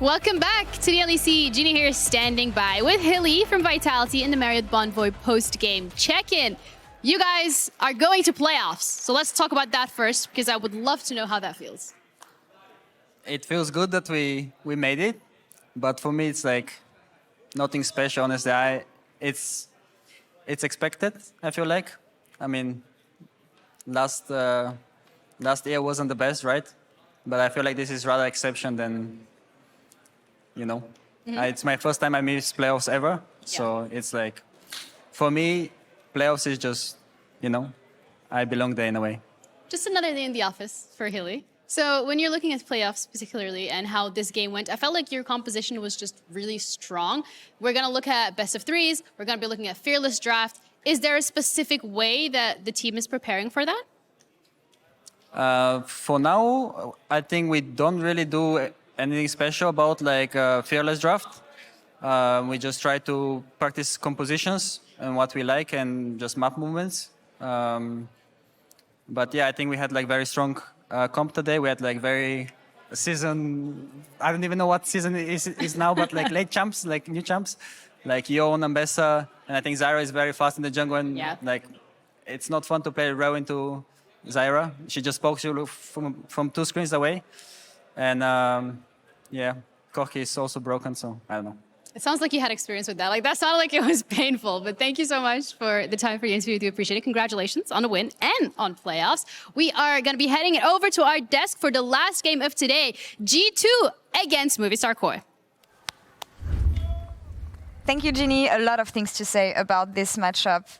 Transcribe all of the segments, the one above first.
Welcome back to the LEC. Ginny here standing by with Hilly from Vitality in the Marriott Bonvoy post-game check-in. You guys are going to playoffs, so let's talk about that first, because I would love to know how that feels. It feels good that we made it, but for me it's like nothing special, honestly. It's expected, I feel like. I mean, last year wasn't the best, right? But I feel like this is rather exception than, you know. It's my first time I missed playoffs ever, so it's like, for me, playoffs is just, you know, I belong there in a way. Just another day in the office for Hilly. So when you're looking at playoffs particularly and how this game went, I felt like your composition was just really strong. We're going to look at best of threes. We're going to be looking at fearless draft. Is there a specific way that the team is preparing for that? For now, I think we don't really do anything special about like fearless draft. We just try to practice compositions and what we like and just map movements. But yeah, I think we had like very strong comp today. We had like very season, I don't even know what season is now, but like late champs, like new champs, like Yone, Ambessa, and I think Zyra is very fast in the jungle, and like it's not fun to play Rell into Zyra. She just pokes you from 2 screens away. And yeah, Corki is also broken, so I don't know. It sounds like you had experience with that. Like, that sounded like it was painful, but thank you so much for the time for your interview. We do appreciate it. Congratulations on a win and on playoffs. We are going to be heading it over to our desk for the last game of today, G2 against Movistar KOI. Thank you, Ginny. A lot of things to say about this matchup.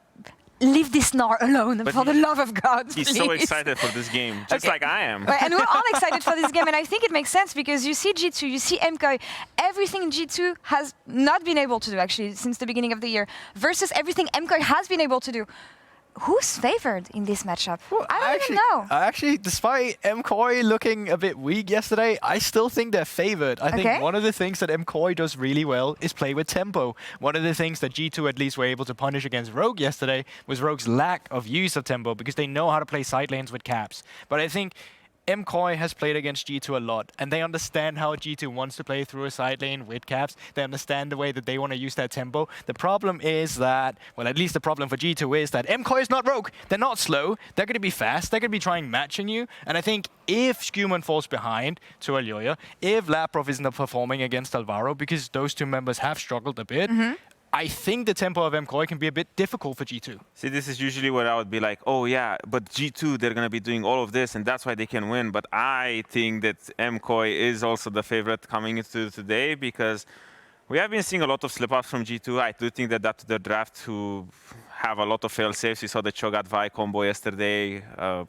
Leave this Gnar alone, but for the love of God, He's please. so excited for this game, just like I am. Right, and we're all excited for this game, and I think it makes sense because you see G2, you see MKOI, everything G2 has not been able to do, actually, since the beginning of the year, versus everything MKOI has been able to do. Who's favored in this matchup? Well, I don't even know. Actually, despite MKOI looking a bit weak yesterday, I still think they're favored. I think one of the things that MKOI does really well is play with tempo. One of the things that G2 at least were able to punish against Rogue yesterday was Rogue's lack of use of tempo, because they know how to play side lanes with caps. But I think MKOI has played against G2 a lot, and they understand how G2 wants to play through a side lane with caps. They understand the way that they want to use their tempo. The problem is that, well, at least the problem for G2 is that MKOI is not Rogue. They're not slow. They're going to be fast. They're going to be trying matching you. And I think if SkewMond falls behind to Elyoya, if Labrov isn't performing against Alvaro, because those two members have struggled a bit, I think the tempo of MKOI can be a bit difficult for G2. See, this is usually where I would be like, oh yeah, but G2, they're going to be doing all of this, and that's why they can win. But I think that MKOI is also the favorite coming into today, because we have been seeing a lot of slip-ups from G2. I do think that that's the draft to have a lot of fail-safes. We saw the Cho'Gath Vi combo yesterday.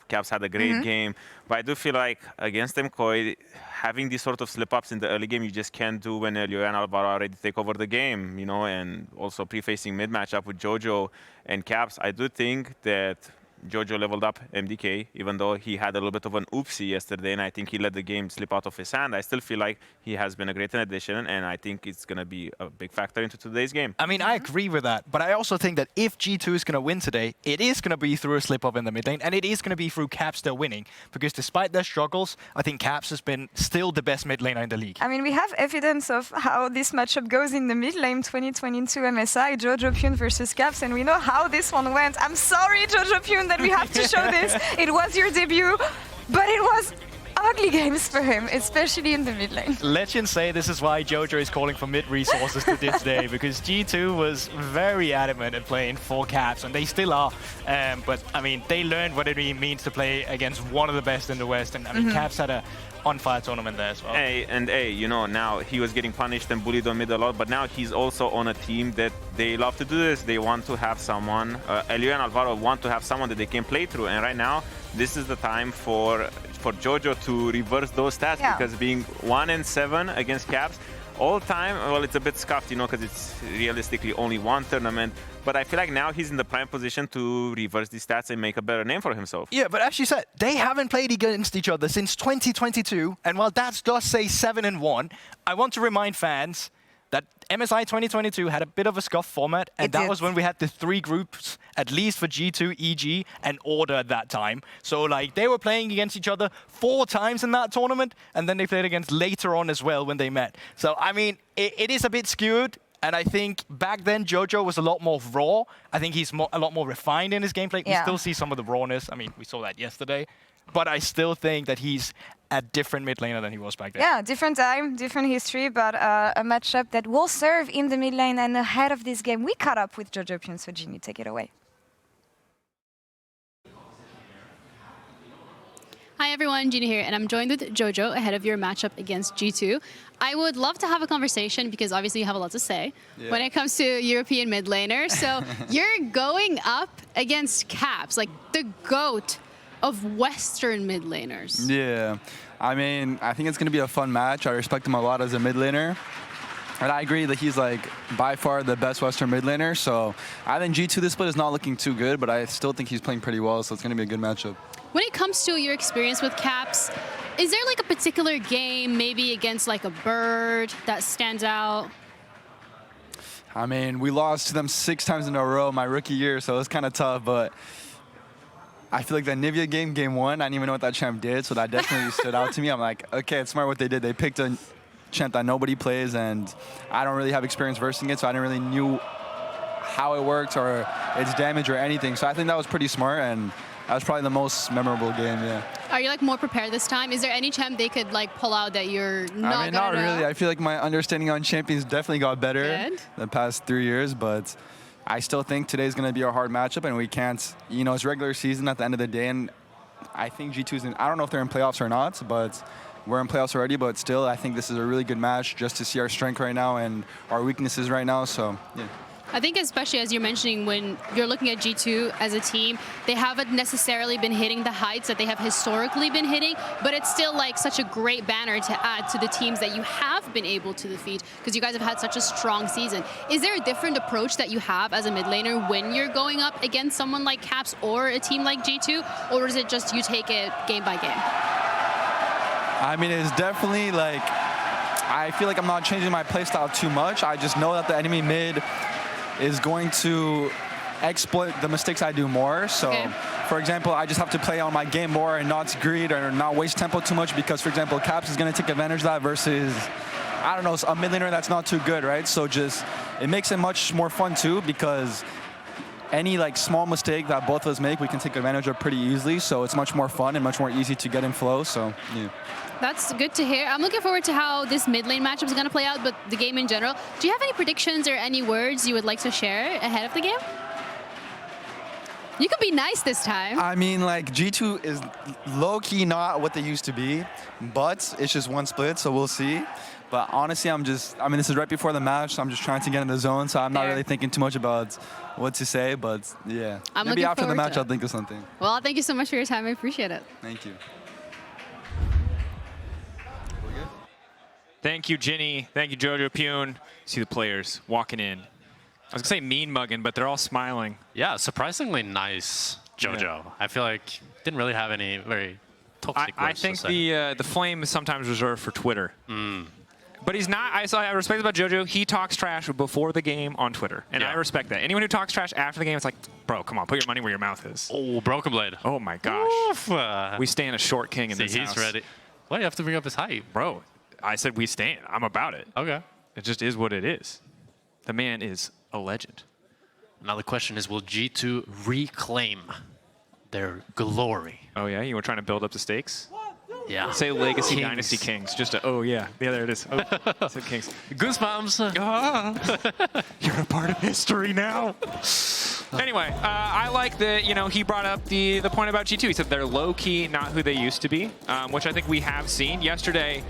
Caps had a great game. But I do feel like against MKOI, having these sort of slip-ups in the early game, you just can't do when Elyoya and Alvaro are ready to take over the game, you know, and also pre-facing mid-matchup with Jojo and Caps. I do think that Jojo leveled up MDK, even though he had a little bit of an oopsie yesterday, and I think he let the game slip out of his hand. I still feel like he has been a great addition, and I think it's going to be a big factor into today's game. I mean, I agree with that, but I also think that if G2 is going to win today, it is going to be through a slip-up in the mid lane, and it is going to be through Caps still winning, because despite their struggles, I think Caps has been still the best mid laner in the league. I mean, we have evidence of how this matchup goes in the mid lane 2022 MSI, Jojopyun versus Caps, and we know how this one went. I'm sorry, Jojopyun, that we have to show this. It was your debut, but it was ugly games for him, especially in the mid lane. Legends say this is why Jojo is calling for mid resources to this day, because G2 was very adamant at playing for Caps, and they still are. But I mean, they learned what it means to play against one of the best in the West, and I mean, Caps had a on-fire tournament there as well. You know, now he was getting punished and bullied on mid a lot, but now he's also on a team that they love to do this. They want to have someone, Elyoya and Alvaro want to have someone that they can play through, and right now, this is the time for Jojo to reverse those stats, because being 1-7 against Caps all time, well, it's a bit scuffed, you know, because it's realistically only one tournament. But I feel like now he's in the prime position to reverse these stats and make a better name for himself. Yeah, but as you said, they haven't played against each other since 2022. And while that does say 7-1, I want to remind fans, that MSI 2022 had a bit of a scuff format, and that was when we had the 3 groups, at least for G2, EG, and Order at that time. So like they were playing against each other 4 times in that tournament, and then they played against later on as well when they met. So I mean, it is a bit skewed. And I think back then, Jojo was a lot more raw. I think he's a lot more refined in his gameplay. We still see some of the rawness. I mean, we saw that yesterday. But I still think that he's a different mid laner than he was back then. Yeah, different time, different history, but a matchup that will serve in the mid lane. And ahead of this game, we caught up with Jojopyun, so Ginny, take it away. Hi everyone, Ginny here, and I'm joined with Jojo ahead of your matchup against G2. I would love to have a conversation because obviously you have a lot to say when it comes to European mid laner. So you're going up against Caps, like the GOAT of Western mid laners. Yeah, I mean, I think it's going to be a fun match. I respect him a lot as a mid laner. And I agree that he's like by far the best Western mid laner. So I think G2 this split is not looking too good, but I still think he's playing pretty well. So it's going to be a good matchup. When it comes to your experience with Caps, is there like a particular game, maybe against like a Bird, that stands out? I mean, we lost to them 6 times in a row my rookie year, so it was kind of tough. But I feel like that Nivea game, game 1, I didn't even know what that champ did, so that definitely stood out to me. I'm like, okay, it's smart what they did. They picked a champ that nobody plays, and I don't really have experience versing it, so I didn't really knew how it worked or its damage or anything. So I think that was pretty smart, and that was probably the most memorable game, yeah. Are you like more prepared this time? Is there any champ they could like pull out that you're not I mean, not really. I feel like my understanding on champions definitely got better the past 3 years, but I still think today's going to be a hard matchup, and we can't, you know, it's regular season at the end of the day, and I think G2's in, I don't know if they're in playoffs or not, but we're in playoffs already, but still, I think this is a really good match just to see our strength right now and our weaknesses right now, so, yeah. I think especially as you're mentioning, when you're looking at G2 as a team, they haven't necessarily been hitting the heights that they have historically been hitting, but it's still like such a great banner to add to the teams that you have been able to defeat because you guys have had such a strong season. Is there a different approach that you have as a mid laner when you're going up against someone like Caps or a team like G2, or is it just you take it game by game? I mean, it's definitely like, I feel like I'm not changing my playstyle too much. I just know that the enemy mid is going to exploit the mistakes I do more. So, for example, I just have to play on my game more and not greed or not waste tempo too much because, for example, Caps is going to take advantage of that versus, I don't know, a mid laner that's not too good, right? So just, it makes it much more fun too because any like small mistake that both of us make, we can take advantage of pretty easily. So it's much more fun and much more easy to get in flow. So, yeah. That's good to hear. I'm looking forward to how this mid lane matchup is going to play out, but the game in general. Do you have any predictions or any words you would like to share ahead of the game? You can be nice this time. I mean, like, G2 is low-key not what they used to be, but it's just one split, so we'll see. But honestly, I mean, this is right before the match, so I'm just trying to get in the zone, so I'm not really thinking too much about what to say, but yeah. Maybe after the match, I'll think of something. Well, thank you so much for your time. I appreciate it. Thank you. Thank you, Ginny. Thank you, Jojopyun. See the players walking in. I was going to say mean mugging, but they're all smiling. Yeah, surprisingly nice, Jojo. Yeah. I feel like didn't really have any very toxic words I think the flame is sometimes reserved for Twitter. But he's not. I respect about Jojo. He talks trash before the game on Twitter, and I respect that. Anyone who talks trash after the game, it's like, bro, come on, put your money where your mouth is. Oh, Broken Blade. Oh my gosh. We stand a short king in this house. He's ready. Why do you have to bring up his height? Bro, I said we stand. I'm about it. Okay. It just is what it is. The man is a legend. Now the question is, will G2 reclaim their glory? Oh yeah, you were trying to build up the stakes? Yeah. Say Legacy Kings. Dynasty Kings. Just a, oh yeah. Yeah, there it is. Oh, said Kings. Goosebumps. You're a part of history now. Anyway, I like that, you know, he brought up the point about G2. He said they're low-key, not who they used to be, which I think we have seen. Yesterday,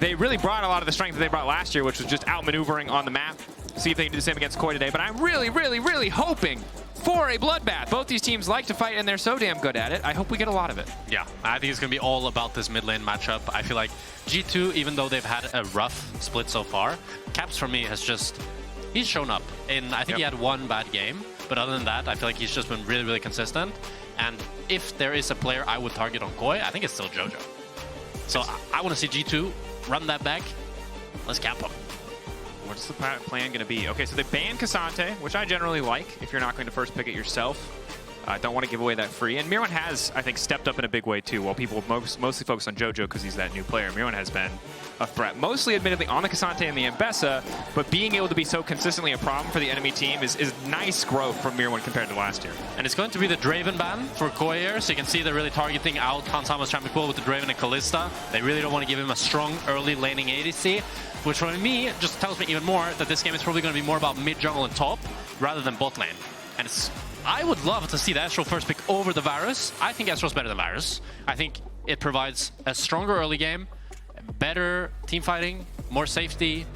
they really brought a lot of the strength that they brought last year, which was just outmaneuvering on the map. See if they can do the same against KOI today. But I'm really, really, really hoping for a bloodbath. Both these teams like to fight, and they're so damn good at it. I hope we get a lot of it. Yeah, I think it's going to be all about this mid lane matchup. I feel like G2, even though they've had a rough split so far, Caps for me has just, he's shown up. And I think he had one bad game. But other than that, I feel like he's just been really, really consistent. And if there is a player I would target on KOI, I think it's still Jojo. So I want to see G2 run that back. Let's cap him. What's the plan going to be? Okay, so they banned Cassante, which I generally like if you're not going to first pick it yourself. Don't want to give away that free. And Myrwn has, I think, stepped up in a big way, too, while people mostly focus on Jojo because he's that new player. Myrwn has been a threat, mostly, admittedly, on the Cassante and the Mbessa, but being able to be so consistently a problem for the enemy team is nice growth from Myrwn compared to last year. And it's going to be the Draven ban for KOI here, so you can see they're really targeting out Hansama's champion pool with the Draven and Kalista. They really don't want to give him a strong early laning ADC, which for me just tells me even more that this game is probably going to be more about mid jungle and top rather than bot lane. And I would love to see the Astral first pick over the Varus. I think Astral's better than Varus. I think it provides a stronger early game, better team fighting, more safety,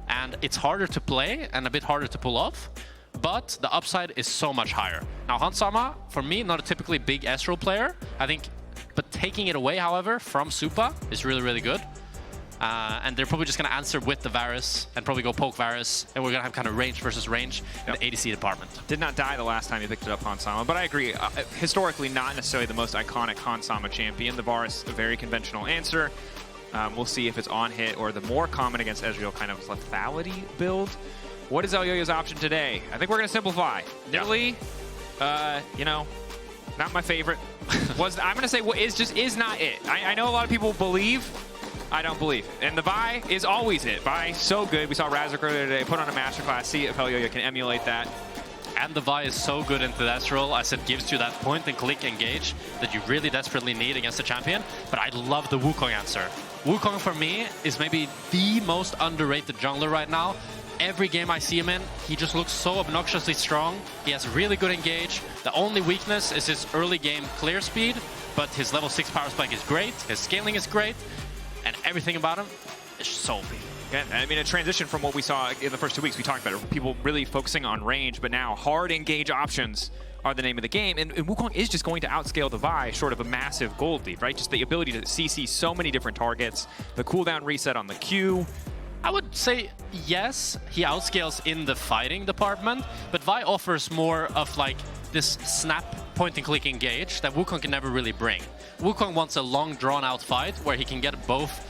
and it's harder to play and a bit harder to pull off, but the upside is so much higher. Now, Hansama, for me, not a typically big Astral player, I think, but taking it away, however, from Supa is really, really good. And they're probably just going to answer with the Varus and probably go poke Varus, and we're going to have kind of range versus range in the ADC department. Did not die the last time you picked it up, Hansama, but I agree. Historically, not necessarily the most iconic Hansama champion. The Varus, a very conventional answer. We'll see if it's on hit or the more common against Ezreal kind of lethality build. What is Elyoya's option today? I think we're going to simplify. Nidalee, you know, not my favorite. I'm going to say what is not it. I know a lot of people believe. I don't believe. And the Vi is always it. Vi, so good. We saw Razak earlier today put on a masterclass. See if Elyoya can emulate that. And the Vi is so good into that role, as it gives you that point and click engage that you really desperately need against the champion. But I love the Wukong answer. Wukong, for me, is maybe the most underrated jungler right now. Every game I see him in, he just looks so obnoxiously strong. He has really good engage. The only weakness is his early game clear speed, but his level 6 power spike is great. His scaling is great. And everything about him is so big. Again, I mean, a transition from what we saw in the first 2 weeks. We talked about it. People really focusing on range, but now hard engage options are the name of the game. And Wukong is just going to outscale the Vi, short of a massive gold lead, right? Just the ability to CC so many different targets, the cooldown reset on the Q. I would say yes, he outscales in the fighting department, but Vi offers more of like this snap point and click engage that Wukong can never really bring. Wukong wants a long drawn out fight where he can get both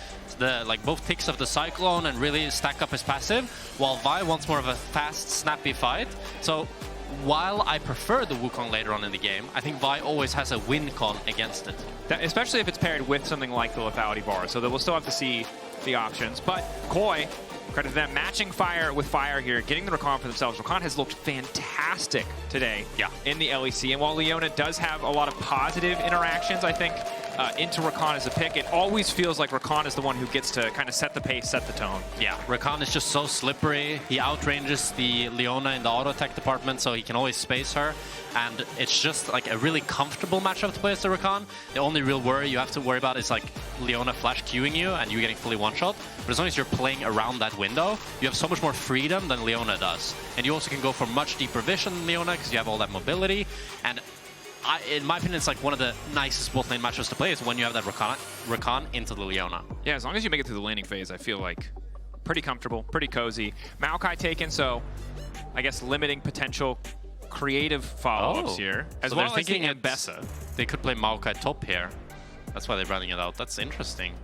ticks of the Cyclone and really stack up his passive, while Vi wants more of a fast, snappy fight. So while I prefer the Wukong later on in the game, I think Vi always has a win con against it. Especially if it's paired with something like the lethality bar, so that we'll still have to see the options. But KOI, credit to them, matching fire with fire here, getting the Rakan for themselves. Rakan has looked fantastic today in the LEC, and while Leona does have a lot of positive interactions, I think, into Rakan as a pick, it always feels like Rakan is the one who gets to kind of set the pace, set the tone. Yeah, Rakan is just so slippery. He outranges the Leona in the auto attack department, so he can always space her. And it's just like a really comfortable matchup to play as the Rakan. The only real worry you have to worry about is like Leona flash queuing you and you getting fully one-shot. But as long as you're playing around that window, you have so much more freedom than Leona does. And you also can go for much deeper vision than Leona because you have all that mobility. And in my opinion, it's like one of the nicest bot lane matchups to play is when you have that Rakan into the Leona. Yeah, as long as you make it through the laning phase, I feel like pretty comfortable, pretty cozy. Maokai taken, so I guess limiting potential creative follow-ups here. As so well they're thinking as the Mbessa. They could play Maokai top here. That's why they're running it out. That's interesting.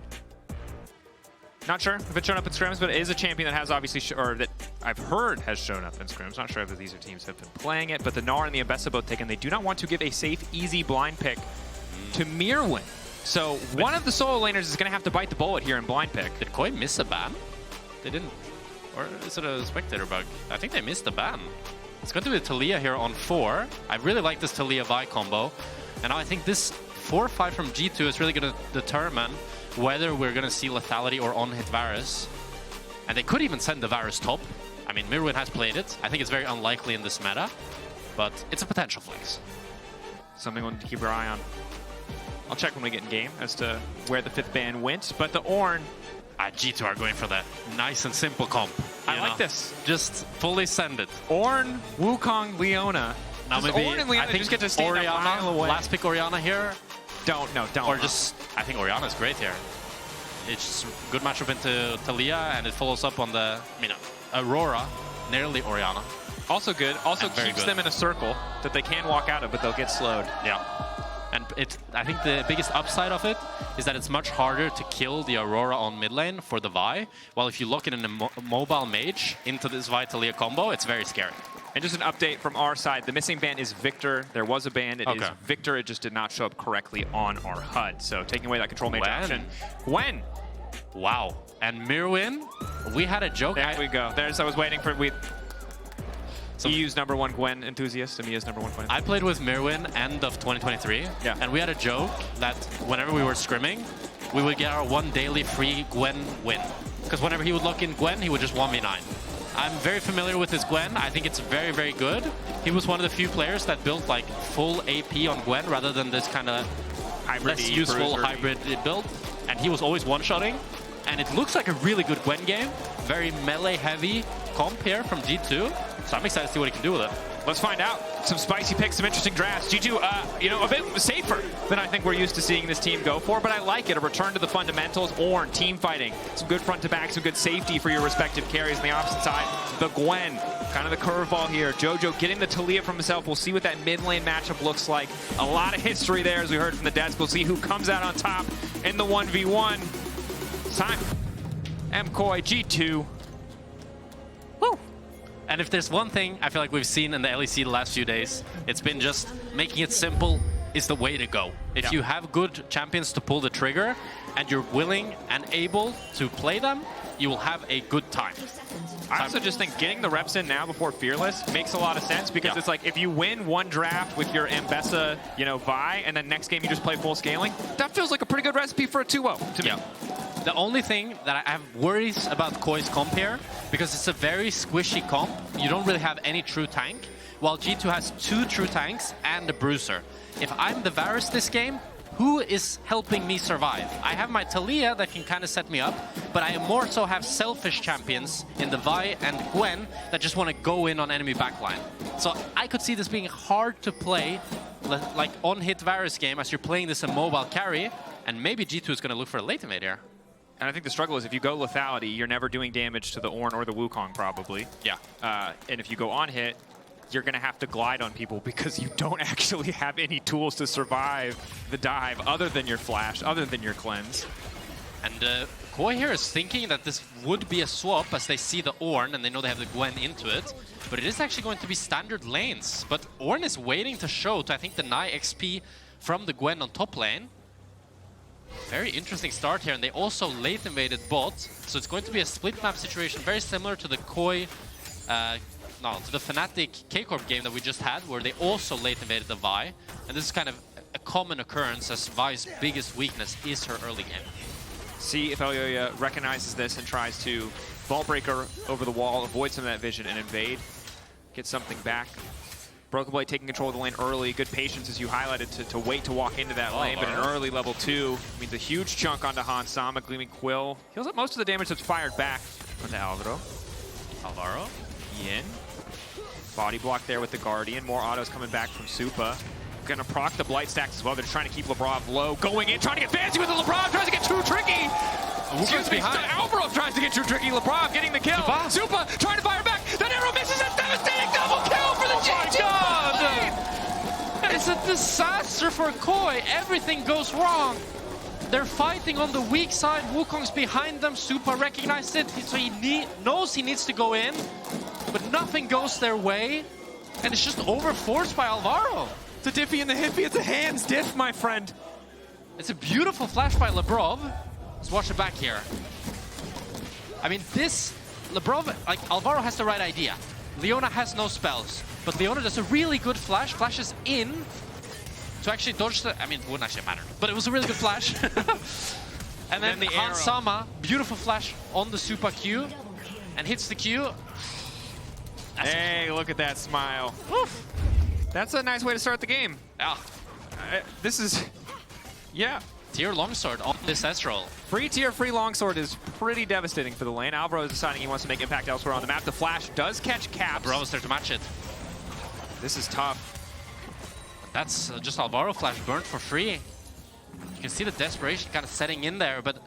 Not sure if it's shown up in scrims, but it is a champion that has obviously, or that I've heard has shown up in scrims. Not sure if these teams have been playing it, but the Gnar and the Mbessa both taken. They do not want to give a safe, easy blind pick to Myrwn. So one of the solo laners is going to have to bite the bullet here in blind pick. Did KOI miss a ban? They didn't. Or is it a spectator bug? I think they missed the ban. It's going to be Taliyah here on 4. I really like this Taliyah Vi combo. And now I think this 4-5 from G2 is really going to determine whether we're going to see lethality or on-hit Varus. And they could even send the Varus top. I mean, Myrwn has played it. I think it's very unlikely in this meta, but it's a potential flex. Something to keep our eye on. I'll check when we get in game as to where the 5th ban went, but the Ornn... G2 are going for that nice and simple comp. I like this. Just fully send it. Ornn, Wukong, Leona. Now maybe Ornn and Leona I think just get to stand a mile away. Last pick Orianna here. Don't. Or just, I think Orianna's great here. It's good matchup into Taliyah, and it follows up on the, Aurora, nearly Orianna. Also good. Also keeps them in a circle that they can walk out of, but they'll get slowed. Yeah. And I think the biggest upside of it is that it's much harder to kill the Aurora on mid lane for the Vi, while if you lock it in a mobile mage into this Vi Taliyah combo, it's very scary. And just an update from our side, the missing ban is Victor. There was a ban, it is Victor, it just did not show up correctly on our HUD. So taking away that control mage option. Gwen! Wow. And Myrwn, we had a joke. There we go. There's, I was waiting for, EU's #1 Gwen enthusiast, and Mia's #1 Gwen. I played with Myrwn end of 2023, and we had a joke that whenever we were scrimming, we would get our one daily free Gwen win. Because whenever he would lock in Gwen, he would just 1v9. I'm very familiar with this Gwen. I think it's very, very good. He was one of the few players that built like full AP on Gwen rather than this kind of less useful hybrid build. And he was always one-shotting. And it looks like a really good Gwen game. Very melee-heavy comp here from G2. So I'm excited to see what he can do with it. Let's find out. Some spicy picks, some interesting drafts. G2, you know, a bit safer than I think we're used to seeing this team go for, but I like it. A return to the fundamentals. Ornn, team fighting. Some good front to back, some good safety for your respective carries on the opposite side. The Gwen, kind of the curveball here. Jojo getting the Taliyah from himself. We'll see what that mid lane matchup looks like. A lot of history there, as we heard from the desk. We'll see who comes out on top in the 1v1. It's time. MKOI G2. Woo! And if there's one thing I feel like we've seen in the LEC the last few days, it's been just making it simple is the way to go. If you have good champions to pull the trigger and you're willing and able to play them, you will have a good time. I also just think getting the reps in now before Fearless makes a lot of sense because it's like if you win one draft with your Ambessa, you know, Vi, and then next game you just play full scaling, that feels like a pretty good recipe for a 2-0 to me. The only thing that I have worries about KOI's comp here, because it's a very squishy comp, you don't really have any true tank, while G2 has 2 true tanks and a bruiser. If I'm the Varus this game, who is helping me survive? I have my Taliyah that can kind of set me up, but I more so have selfish champions in the Vi and Gwen that just want to go in on enemy backline. So I could see this being hard to play, like on-hit Varus game as you're playing this a mobile carry, and maybe G2 is going to look for a late invade here. And I think the struggle is if you go lethality, you're never doing damage to the Ornn or the Wukong probably. And if you go on hit, you're going to have to glide on people because you don't actually have any tools to survive the dive other than your flash, other than your cleanse. And KOI here is thinking that this would be a swap as they see the Ornn and they know they have the Gwen into it. But it is actually going to be standard lanes. But Ornn is waiting to show to, I think, deny XP from the Gwen on top lane. Very interesting start here, and they also late invaded bot, so it's going to be a split map situation, very similar to the KOI, to the Fnatic K-Corp game that we just had, where they also late invaded the Vi, and this is kind of a common occurrence as Vi's biggest weakness is her early game. See if Elyoya recognizes this and tries to Vault Breaker over the wall, avoid some of that vision and invade, get something back. Broken Blade taking control of the lane early. Good patience, as you highlighted, to wait to walk into that lane. But an early level 2 means a huge chunk onto Han Sama. Gleaming Quill heals up most of the damage that's fired back onto Alvaro. Yin. Body block there with the Guardian. More autos coming back from Supa. Gonna proc the Blight stacks as well. They're trying to keep Labrov low. Going in, trying to get fancy with the Labrov. Tries to get too tricky. Excuse me, Alvaro tries to get too tricky. Labrov getting the kill. Supa trying to fire back. That arrow misses. A devastating double kill for the G2. It's a disaster for KOI. Everything goes wrong. They're fighting on the weak side. Wukong's behind them. Supa recognized it, so he knows he needs to go in, but nothing goes their way, and it's just overforced by Alvaro. It's a diffy in the hippie. It's a hands diff, my friend. It's a beautiful flash by Labrov. Let's watch it back here. I mean, this Labrov, like Alvaro has the right idea. Leona has no spells, but Leona does a really good flash, flashes in to actually dodge the, I mean, it wouldn't actually matter, but it was a really good flash. And then the Han Sama, beautiful flash on the Supa Q, and hits the Q. Hey, look at that smile. Oof. That's a nice way to start the game. This is, Tier longsword on this S-roll. Free tier, free longsword is pretty devastating for the lane. Alvaro is deciding he wants to make impact elsewhere on the map. The flash does catch caps. Alvaro's there to match it. This is tough. That's just Alvaro flash burnt for free. You can see the desperation kind of setting in there, but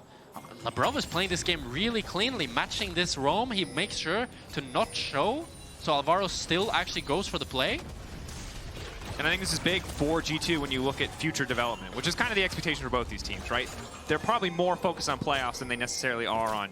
Labrov is playing this game really cleanly, matching this roam. He makes sure to not show, so Alvaro still actually goes for the play. And I think this is big for G2 when you look at future development, which is kind of the expectation for both these teams, right? They're probably more focused on playoffs than they necessarily are on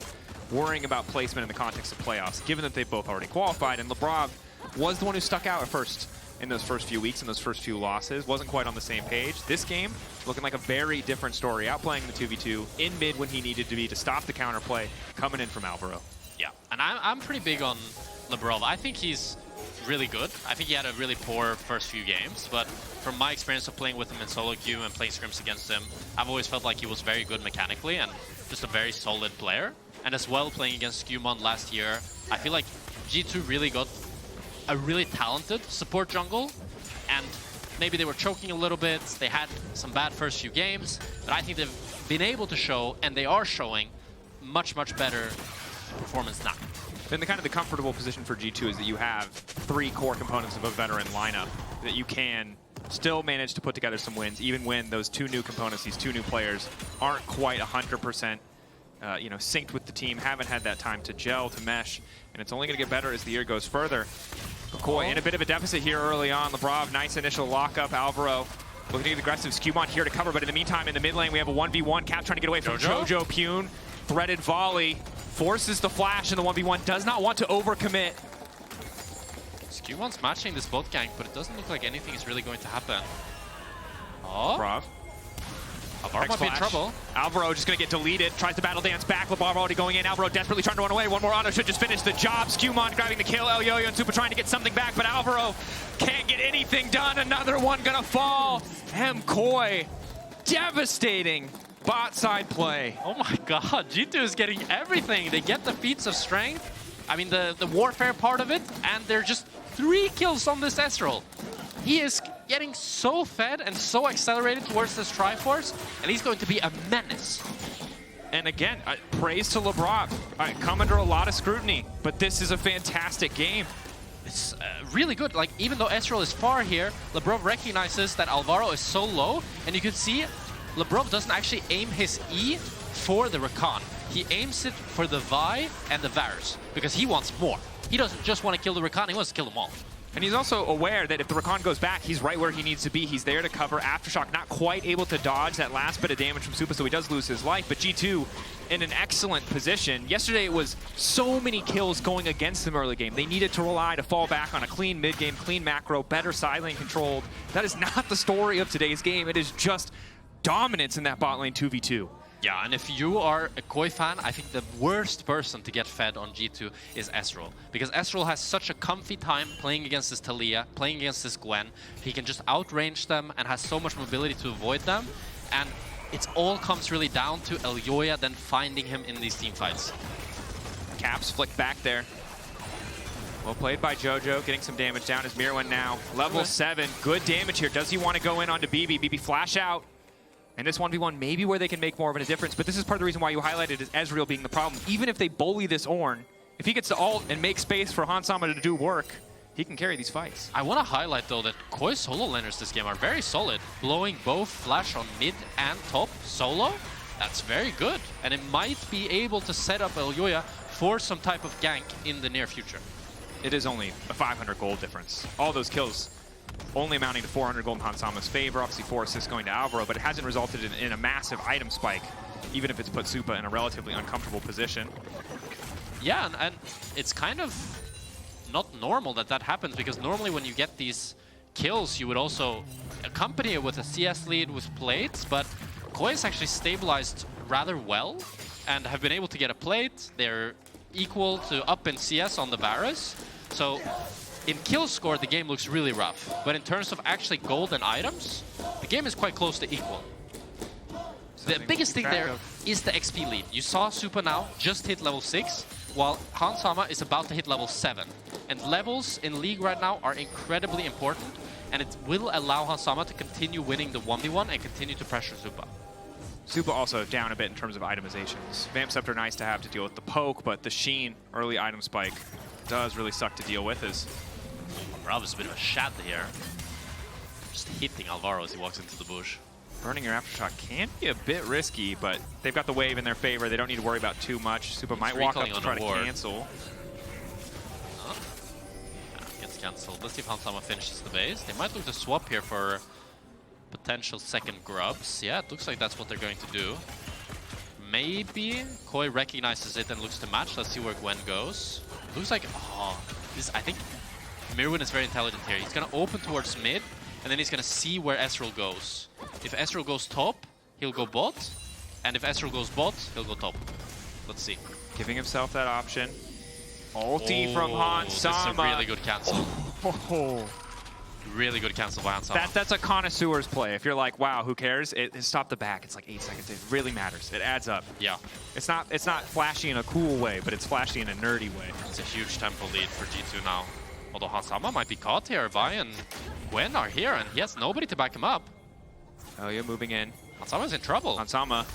worrying about placement in the context of playoffs, given that they've both already qualified. And Labrov was the one who stuck out at first in those first few weeks and those first few losses. Wasn't quite on the same page. This game, looking like a very different story. Outplaying the 2v2 in mid when he needed to be to stop the counterplay coming in from Alvaro. Yeah, and I'm pretty big on Labrov. I think he's really good. I think he had a really poor first few games, but from my experience of playing with him in solo queue and playing scrims against him, I've always felt like he was very good mechanically and just a very solid player. And as well, playing against SkewMond last year, I feel like G2 really got a really talented support jungle, and maybe they were choking a little bit, they had some bad first few games, but I think they've been able to show, and they are showing, much better performance now. Then the kind of the comfortable position for G2 is that you have 3 core components of a veteran lineup that you can still manage to put together some wins, even when those 2 new components, these 2 new players, aren't quite 100% synced with the team, haven't had that time to gel, to mesh, and it's only going to get better as the year goes further. KOI in a bit of a deficit here early on. Labrov, nice initial lockup. Alvaro looking to get aggressive. SkewMond here to cover, but in the meantime, in the mid lane, we have a 1v1. Cap trying to get away from Jojopyun. Threaded volley, forces the flash, and the 1v1 does not want to overcommit. SkewMond's matching this bot gank, but it doesn't look like anything is really going to happen. Oh. Labrov. Alvaro might be in trouble. Alvaro just going to get deleted. Tries to battle dance back. Labrov already going in. Alvaro desperately trying to run away. One more auto should just finish the job. SkewMond grabbing the kill. Elyoya and Supa trying to get something back, but Alvaro can't get anything done. Another one going to fall. MKOI, devastating bot side play. Oh my god, G2 is getting everything. They get the feats of strength. I mean, the warfare part of it, and they're just 3 kills on this Ezreal. He is getting so fed and so accelerated towards this Triforce, and he's going to be a menace. And again, praise to Labrov. Come under a lot of scrutiny, but this is a fantastic game. It's really good. Like, even though Ezreal is far here, Labrov recognizes that Alvaro is so low, and you can see Labrov doesn't actually aim his E for the Rakan. He aims it for the Vi and the Varus, because he wants more. He doesn't just want to kill the Rakan, he wants to kill them all. And he's also aware that if the Rakan goes back, he's right where he needs to be. He's there to cover Aftershock, not quite able to dodge that last bit of damage from Supa, so he does lose his life. But G2 in an excellent position. Yesterday it was so many kills going against them early game. They needed to rely to fall back on a clean mid-game, clean macro, better side lane controlled. That is not the story of today's game. It is just dominance in that bot lane 2v2. Yeah, and if you are a KOI fan, I think the worst person to get fed on G2 is Ezreal. Because Ezreal has such a comfy time playing against this Taliyah, playing against this Gwen. He can just outrange them and has so much mobility to avoid them. And it all comes really down to Elyoya then finding him in these team fights. Caps flick back there. Well played by Jojo, getting some damage down as Myrwn now. Level 7, good damage here. Does he want to go in onto BB? BB flash out. And this 1v1 maybe where they can make more of a difference, but this is part of the reason why you highlighted as Ezreal being the problem. Even if they bully this Ornn, if he gets to ult and make space for Hansama to do work, he can carry these fights. I want to highlight though that KOI solo laners this game are very solid. Blowing both flash on mid and top solo, that's very good. And it might be able to set up Elyoya for some type of gank in the near future. It is only a 500 gold difference. All those kills only amounting to 400 gold in Hansama's favor. Obviously 4 assists going to Alvaro, but it hasn't resulted in a massive item spike, even if it's put Supa in a relatively uncomfortable position. Yeah, and it's kind of not normal that that happens, because normally when you get these kills, you would also accompany it with a CS lead with plates, but KOI has actually stabilized rather well and have been able to get a plate. They're equal to up in CS on the Varus. So in kill score, the game looks really rough. But in terms of actually gold and items, the game is quite close to equal. The biggest thing there is the XP lead. You saw Supa now just hit level 6, while Hansama is about to hit level 7. And levels in League right now are incredibly important, and it will allow Hansama to continue winning the 1v1 and continue to pressure Supa. Supa also down a bit in terms of itemizations. Vamp Scepter nice to have to deal with the poke, but the Sheen early item spike does really suck to deal with. As Labrov is a bit of a shad here. Just hitting Alvaro as he walks into the bush. burning your Aftershock can be a bit risky, but they've got the wave in their favor. They don't need to worry about too much. Supa might walk up to try to cancel. Gets cancelled. Let's see if Hansama finishes the base. They might look to swap here for potential second grubs. Yeah, it looks like that's what they're going to do. Maybe KOI recognizes it and looks to match. Let's see where Gwen goes. Looks like, I think Myrwn is very intelligent here. He's going to open towards mid, and then he's going to see where Ezreal goes. If Ezreal goes top, he'll go bot. And if Ezreal goes bot, he'll go top. Let's see. Giving himself that option. Ulti from Hansama. This is a really good cancel. Really good cancel by Hansama. That's a connoisseur's play. If you're like, wow, who cares? It stop the back. It's like 8 seconds. It really matters. It adds up. Yeah. It's not flashy in a cool way, but it's flashy in a nerdy way. It's a huge tempo lead for G2 now. Although Hansama might be caught here. Vi and Gwen are here, and he has nobody to back him up. Oh, you're moving in. Hansama's in trouble. Hansama,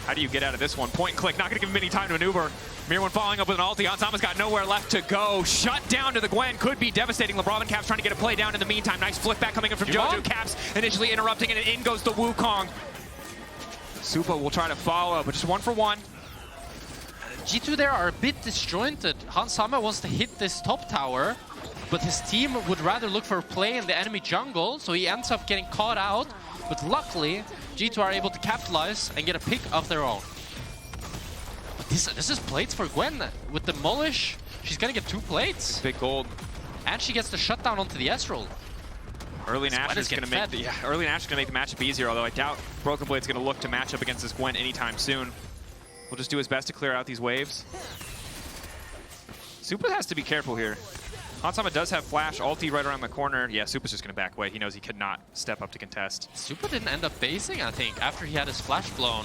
how do you get out of this one? Point and click, not gonna give him any time to maneuver. Myrwn following up with an ulti. Hansama's got nowhere left to go. Shut down to the Gwen, could be devastating. Labrov and Caps trying to get a play down in the meantime. Nice flick back coming in from Jojo. Caps initially interrupting, and in goes the Wukong. Supa will try to follow, but just 1 for 1. G2 there are a bit disjointed. Hansama wants to hit this top tower, but his team would rather look for a play in the enemy jungle, so he ends up getting caught out. But luckily, G2 are able to capitalize and get a pick of their own. But this is plates for Gwen. With the Molish, she's gonna get 2 plates. Big gold. And she gets the shutdown onto the Ezreal. Early Nash is going to make the matchup easier, although I doubt Broken Blade's going to look to match up against this Gwen anytime soon. We'll just do his best to clear out these waves. Supa has to be careful here. Hansama does have flash, ulti right around the corner. Yeah, Supa's just going to back away. He knows he could not step up to contest. Supa didn't end up basing, I think, after he had his flash blown.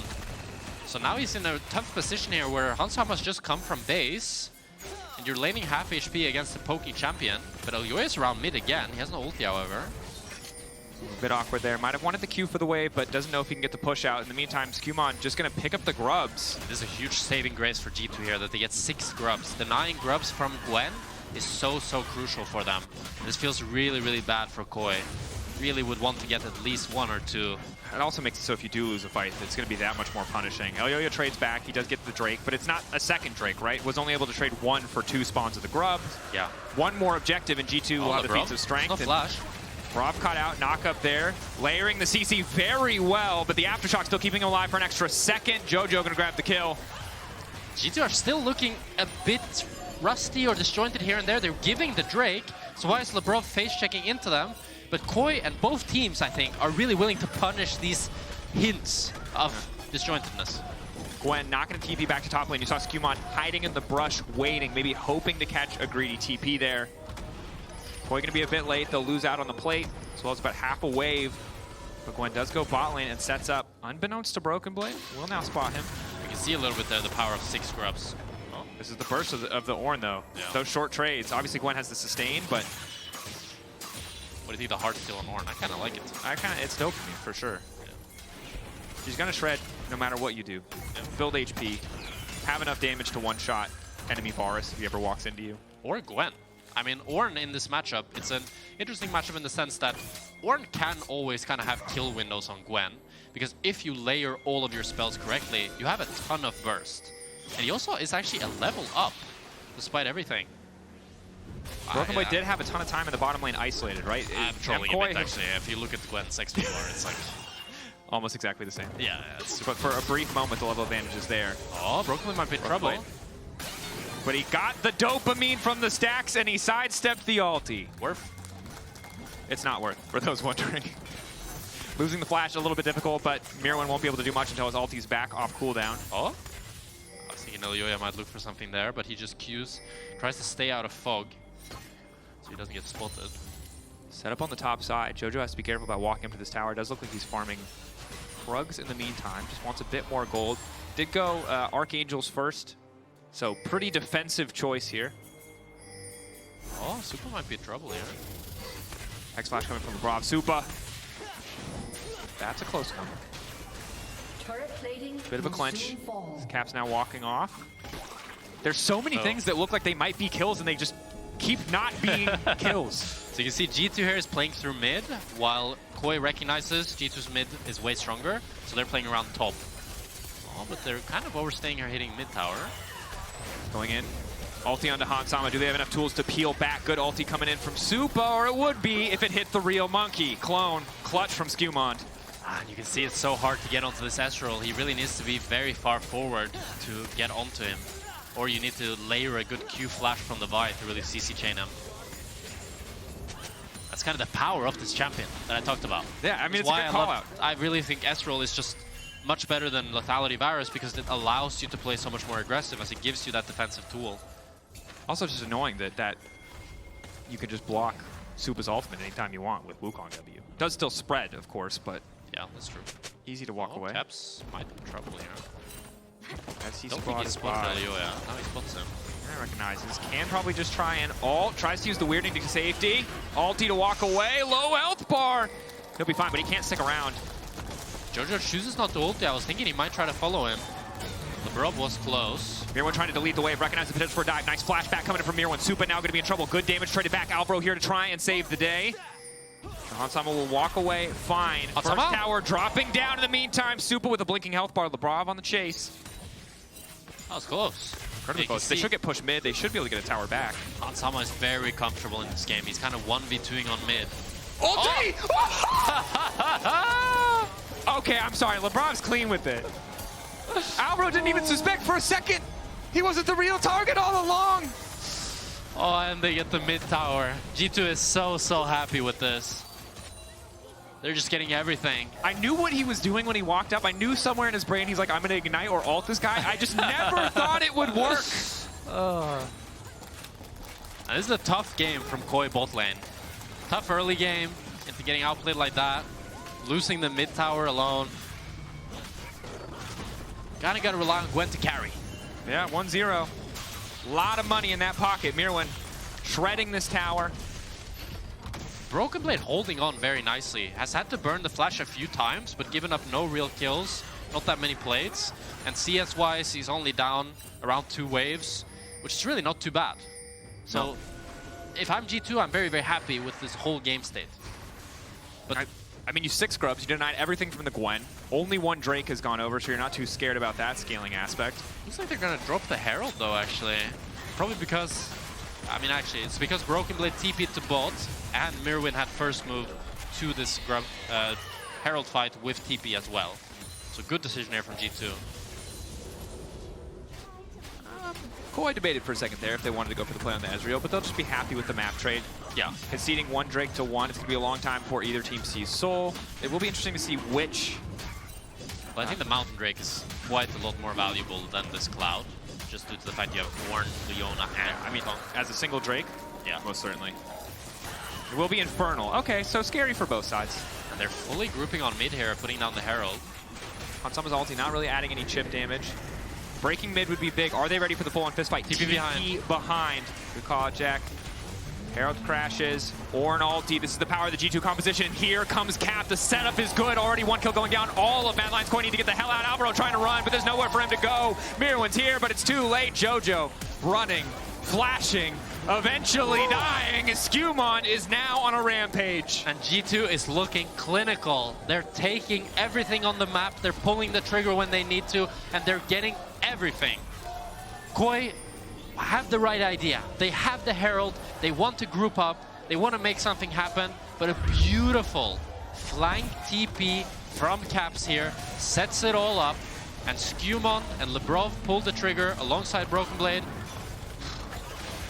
So now he's in a tough position here where Hansama's just come from base. And you're laning half HP against the poking champion. But Elyoya is around mid again. He has no ulti, however. A bit awkward there. Might have wanted the Q for the wave, but doesn't know if he can get the push out. In the meantime, SkewMond just going to pick up the grubs. This is a huge saving grace for G2 here, that they get 6 grubs. Denying grubs from Gwen is so crucial for them. This feels really, really bad for KOI. Really would want to get at least 1 or 2. It also makes it so if you do lose a fight, it's going to be that much more punishing. Elyoya trades back. He does get the Drake, but it's not a second Drake, right? Was only able to trade 1 for 2 spawns of the grubs. Yeah. 1 more objective, and G2 will have the feats of strength. No flash. Rav caught out, knock up there, layering the CC very well, but the Aftershock still keeping him alive for an extra second. Jojo going to grab the kill. G2 are still looking a bit rusty or disjointed here and there. They're giving the Drake, so why is Labrov face-checking into them? But KOI and both teams, I think, are really willing to punish these hints of disjointedness. Gwen not going to TP back to top lane. You saw SkewMond hiding in the brush, waiting, maybe hoping to catch a greedy TP there. KOI going to be a bit late. They'll lose out on the plate, as well as about half a wave. But Gwen does go bot lane and sets up, unbeknownst to Broken Blade. We'll now spot him. We can see a little bit there, the power of 6 grubs. Oh, this is the burst of the Ornn, though. Yeah. Those short trades. Obviously, Gwen has the sustain, but... What do you think the hard steal on Ornn? I kind of like it. It's dope for me, for sure. Yeah. She's going to shred no matter what you do. Yeah. Build HP, have enough damage to one-shot enemy Varus if he ever walks into you. Or Gwen. I mean, Ornn in this matchup, it's an interesting matchup in the sense that Ornn can always kind of have kill windows on Gwen, because if you layer all of your spells correctly, you have a ton of burst. And he also is actually a level up, despite everything. Broken Blade did have a ton of time in the bottom lane isolated, right? I'm trolling a bit, actually. If you look at Gwen's XP bar, it's like... almost exactly the same. Yeah, it's... But for a brief moment, the level advantage is there. Oh, Broken Blade might be in trouble. But he got the dopamine from the stacks, and he sidestepped the ulti. Worth? It's not worth, for those wondering. Losing the flash a little bit difficult, but Myrwn won't be able to do much until his ulti's back off cooldown. Oh? I was thinking Elyoya might look for something there, but he just queues, tries to stay out of fog, so he doesn't get spotted. Set up on the top side. Jojo has to be careful about walking up to this tower. It does look like he's farming Krugs in the meantime. Just wants a bit more gold. Did go Archangels first, so pretty defensive choice here. Oh, Supa might be in trouble here. X-Flash coming from Labrov. Supa. That's a close one. Bit of a clinch. Cap's now walking off. There's so many things that look like they might be kills, and they just keep not being kills. So you can see G2 here is playing through mid, while KOI recognizes G2's mid is way stronger, so they're playing around top. Oh, but they're kind of overstaying here, hitting mid tower. Going in. Ulti onto Hansama. Do they have enough tools to peel back? Good ulti coming in from Supa, or it would be if it hit the real monkey. Clone, clutch from SkewMond. You can see it's so hard to get onto this Astral. He really needs to be very far forward to get onto him. Or you need to layer a good Q flash from the Vi to really CC chain him. That's kind of the power of this champion that I talked about. Yeah, I mean, it's a good call out. I really think Astral is just much better than Lethality Varus because it allows you to play so much more aggressive as it gives you that defensive tool. Also, just annoying that you can just block Supa's ultimate anytime you want with Wukong W. Does still spread, of course, but yeah, that's true. Easy to walk away. Caps might be in trouble here. As he Don't think he spotted Elyoya. Now he spots him. Yeah, recognizes. Can probably just try and ult. Tries to use the weirding to safety. Ulti to walk away. Low health bar. He'll be fine, but he can't stick around. Jojo chooses not to ulti. I was thinking he might try to follow him. Labrov was close. Myrwn trying to delete the wave. Recognize the potential for a dive. Nice flashback coming in from Myrwn. Supa now going to be in trouble. Good damage traded back. Alvaro here to try and save the day. Hansama will walk away fine. First tower dropping down in the meantime. Supa with a blinking health bar. Labrov on the chase. That was close. Incredibly close. They should get pushed mid. They should be able to get a tower back. Hansama is very comfortable in this game. He's kind of 1v2ing on mid. Ulti! Oh! Okay, I'm sorry. Labrov's clean with it. Alvaro didn't even suspect for a second. He wasn't the real target all along. Oh, and they get the mid tower. G2 is so happy with this. They're just getting everything. I knew what he was doing when he walked up. I knew somewhere in his brain he's like, I'm going to ignite or ult this guy. I just never thought it would work. This is a tough game from KOI bot lane. Tough early game into getting outplayed like that. Losing the mid tower alone. Kinda gotta rely on Gwen to carry. Yeah, 1-0. Lot of money in that pocket. Myrwn shredding this tower. Broken Blade holding on very nicely. Has had to burn the flash a few times, but given up no real kills. Not that many plates. And CS-wise, he's only down around 2 waves, which is really not too bad. So, if I'm G2, I'm very happy with this whole game state. But I mean, you 6 scrubs, you denied everything from the Gwen. Only 1 Drake has gone over, so you're not too scared about that scaling aspect. Looks like they're gonna drop the Herald though, actually. Probably because, I mean, actually, it's because Broken Blade TP'd to bot, and Myrwn had first move to this Herald fight with TP as well. So good decision here from G2. KOI debated for a second there if they wanted to go for the play on the Ezreal, but they'll just be happy with the map trade. Yeah. Conceding 1 Drake to 1, it's going to be a long time before either team sees Soul. It will be interesting to see which... Well, I think the Mountain Drake is quite a lot more valuable than this Cloud, just due to the fact you have Myrwn, Leona, and I mean, as a single Drake? Yeah. Most certainly. It will be Infernal. Okay, so scary for both sides. And they're fully grouping on mid here, putting down the Herald. Hansama's ulti not really adding any chip damage. Breaking mid would be big. Are they ready for the full-on fist fight? TP behind. Good call, Jack. Herald crashes. Ornn ulti. This is the power of the G2 composition. Here comes Cap. The setup is good. Already 1 kill going down. All of Mad Lions KOI need to get the hell out. Alvaro trying to run, but there's nowhere for him to go. Myrwn's here, but it's too late. Jojo running, flashing, eventually dying. SkewMond is now on a rampage. And G2 is looking clinical. They're taking everything on the map. They're pulling the trigger when they need to, and they're getting everything. KOI have the right idea. They have the Herald. They want to group up. They want to make something happen. But a beautiful flank TP from Caps here sets it all up. And SkewMond and Labrov pull the trigger alongside Broken Blade.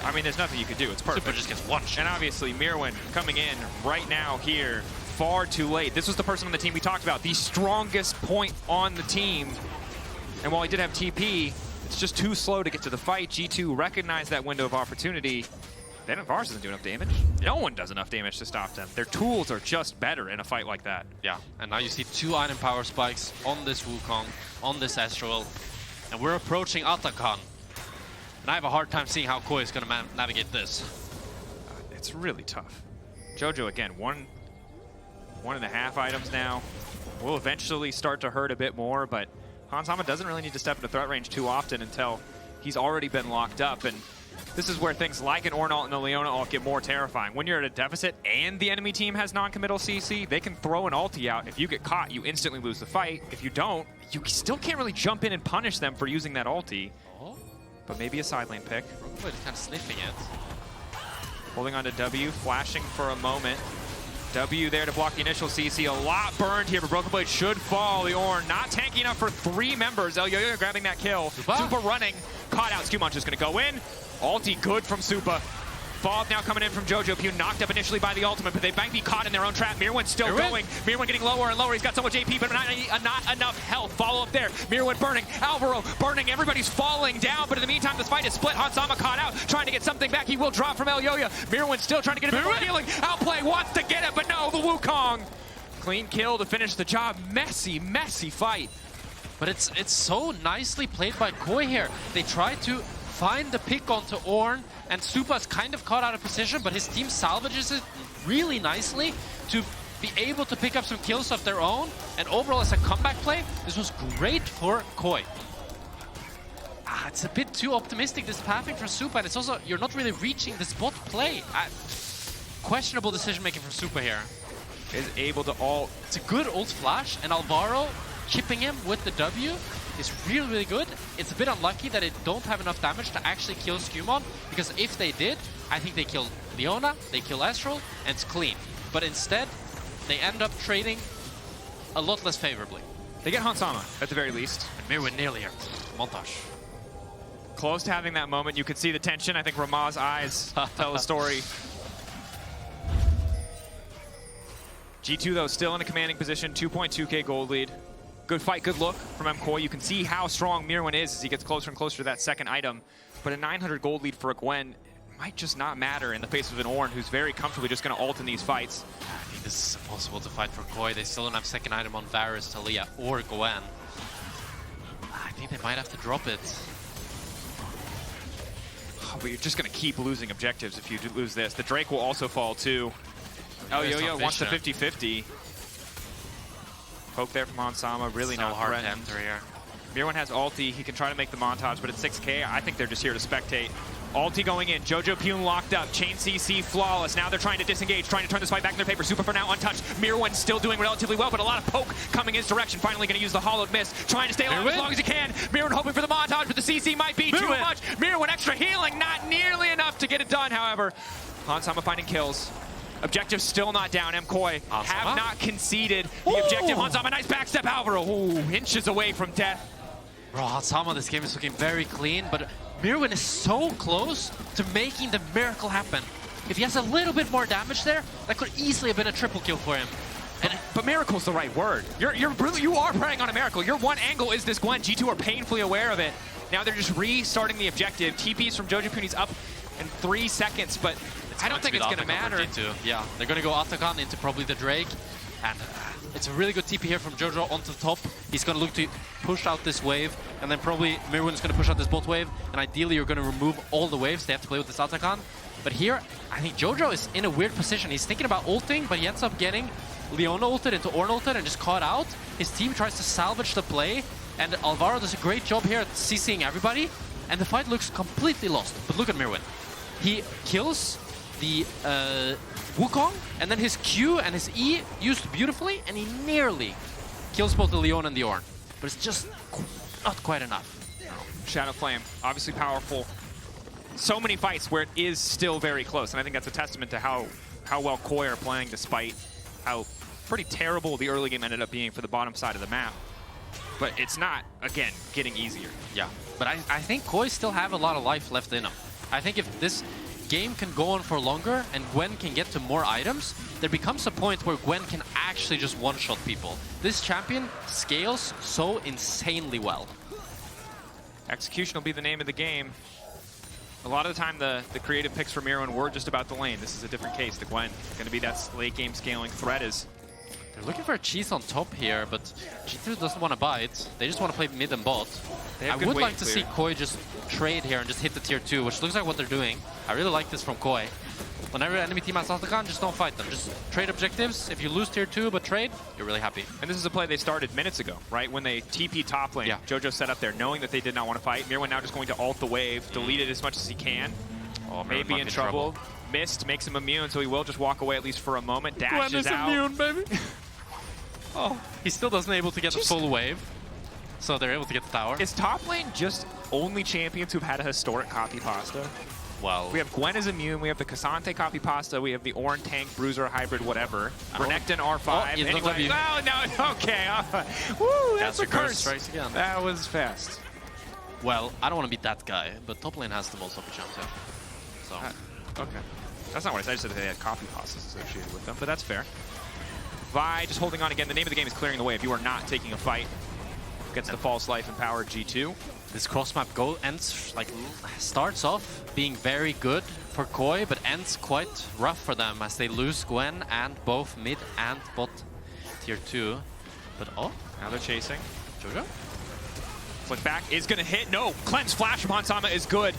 I mean, there's nothing you could do. It's perfect. Supa just gets one shot. And obviously, Myrwn coming in right now here, far too late. This was the person on the team we talked about, the strongest point on the team. And while he did have TP, it's just too slow to get to the fight. G2 recognized that window of opportunity. Then Vars doesn't do enough damage. No one does enough damage to stop them. Their tools are just better in a fight like that. Yeah, and now you see 2 item power spikes on this Wukong, on this Astral, and we're approaching Atakan. And I have a hard time seeing how KOI is going to navigate this. It's really tough. Jojo, again, 1.5 items now. Will eventually start to hurt a bit more, but Hansama doesn't really need to step into threat range too often until he's already been locked up. And this is where things like an Ornn ult and a Leona ult get more terrifying. When you're at a deficit and the enemy team has non-committal CC, they can throw an ulti out. If you get caught, you instantly lose the fight. If you don't, you still can't really jump in and punish them for using that ulti. but maybe a side lane pick. Brokenblade is kind of sniffing it. Holding on to W, flashing for a moment. W there to block the initial CC. A lot burned here, but Broken Blade should fall. The Ornn not tanky enough for 3 members. Elyoya grabbing that kill. Supa running. Caught out. SkewMond just going to go in. Ulti good from Supa. Fall now coming in from Jojopyun, knocked up initially by the ultimate, but they might be caught in their own trap. Myrwn still going. Myrwn getting lower and lower. He's got so much AP, but not enough health. Follow up there. Myrwn burning. Alvaro burning. Everybody's falling down, but in the meantime, this fight is split. Hansama caught out, trying to get something back. He will drop from Elyoya. Myrwn still trying to get a bit more healing. Outplay wants to get it, but no, the Wukong. Clean kill to finish the job. Messy, messy fight. But it's so nicely played by KOI here. They try to find the pick onto Ornn, and Supa's kind of caught out of position, but his team salvages it really nicely to be able to pick up some kills of their own. And overall, as a comeback play, this was great for KOI. It's a bit too optimistic, this pathing for Supa, and it's also, you're not really reaching the spot play. Questionable decision-making from Supa here. Is able to ult. It's a good ult flash, and Alvaro chipping him with the W is really, really good. It's a bit unlucky that it don't have enough damage to actually kill SkewMond, because if they did, I think they kill Leona, they kill Astral, and it's clean. But instead, they end up trading a lot less favorably. They get Hansama, at the very least. And Myrwn nearly here. Montage. Close to having that moment. You could see the tension. I think Ramah's eyes tell the story. G2, though, still in a commanding position. 2.2k gold lead. Good fight, good look from MKOI. You can see how strong Myrwn is as he gets closer and closer to that second item. But a 900 gold lead for a Gwen might just not matter in the face of an Ornn who's very comfortably just going to ult in these fights. I think this is impossible to fight for KOI. They still don't have second item on Varus, Taliyah, or Gwen. I think they might have to drop it. Oh, but you're just going to keep losing objectives if you do lose this. The Drake will also fall too. Elyoya wants the 50-50. Poke there from Hansama, really so not hard threatened. to enter here. Myrwn has ulti, he can try to make the montage, but at 6k, I think they're just here to spectate. Ulti going in, Jojopyun locked up, chain CC flawless. Now they're trying to disengage, trying to turn this fight back in their favor. Supa for now untouched. Myrwn still doing relatively well, but a lot of poke coming in his direction. Finally going to use the hollowed mist, trying to stay alive as long as he can. Myrwn hoping for the montage, but the CC might be too much. Myrwn extra healing, not nearly enough to get it done, however. Hansama finding kills. Objective still not down. MKOI have not conceded the objective. Hansama, nice backstep. Alvaro, inches away from death. Bro, Hansama, this game is looking very clean, but Myrwn is so close to making the miracle happen. If he has a little bit more damage there, that could easily have been a triple kill for him. But miracle's the right word. You are preying on a miracle. Your one angle is this Gwen. G2 are painfully aware of it. Now they're just restarting the objective. TP's from Jojopyun, he's up in 3 seconds, but I don't think it's going to matter. Yeah, they're going to go Atakan into probably the Drake. And it's a really good TP here from Jojo onto the top. He's going to look to push out this wave. And then probably Myrwn is going to push out this bot wave. And ideally, you're going to remove all the waves. They have to play with this Atakan. But here, I think Jojo is in a weird position. He's thinking about ulting, but he ends up getting Leona ulted into Ornn ulted and just caught out. His team tries to salvage the play. And Alvaro does a great job here at CCing everybody. And the fight looks completely lost. But look at Myrwn. He kills the Wukong, and then his Q and his E used beautifully, and he nearly kills both the Leona and the Ornn. But it's just not quite enough. Shadow Flame, obviously powerful. So many fights where it is still very close, and I think that's a testament to how well KOI are playing despite how pretty terrible the early game ended up being for the bottom side of the map. But it's not, again, getting easier. Yeah, but I think KOI still have a lot of life left in them. I think if this game can go on for longer and Gwen can get to more items, there becomes a point where Gwen can actually just one-shot people. This champion scales so insanely well. Execution will be the name of the game. A lot of the time, the creative picks for Myrwn were just about the lane. This is a different case. The Gwen going to be that late game scaling threat. They're looking for a cheese on top here, but G2 doesn't want to bite. They just want to play mid and bot. I would like to see KOI just trade here and just hit the tier 2, which looks like what they're doing. I really like this from KOI. Whenever enemy team has Atakan, just don't fight them. Just trade objectives. If you lose tier 2 but trade, you're really happy. And this is a play they started minutes ago, right? When they TP top lane. Yeah. Jojo set up there knowing that they did not want to fight. Myrwn now just going to ult the wave, delete it as much as he can. Oh, maybe in trouble. Mist makes him immune, so he will just walk away at least for a moment. Dashes Gwen is out. immune, baby. Oh, he still doesn't able to get the full wave. so they're able to get the tower. Is top lane just only champions who've had a historic copy pasta? Well, We have Gwen is immune, we have the Cassante copy pasta, we have the Ornn tank, Bruiser hybrid, whatever. Renekton R5. Oh, he's not anyway, no, okay. Woo, that's a curse. Strikes again. That was fast. Well, I don't want to beat that guy, but top lane has the most opportunity. So, Okay. That's not what I said. I just said they had copy pastas associated with them, but that's fair. Vi just holding on again. The name of the game is clearing the way. If you are not taking a fight against the false life empowered G2. this cross map ends starts off being very good for KOI, but ends quite rough for them as they lose Gwen and both mid and bot tier 2. But oh, Now they're chasing. Jojo? Flick back is going to hit. No, cleanse flash from Hansama is good.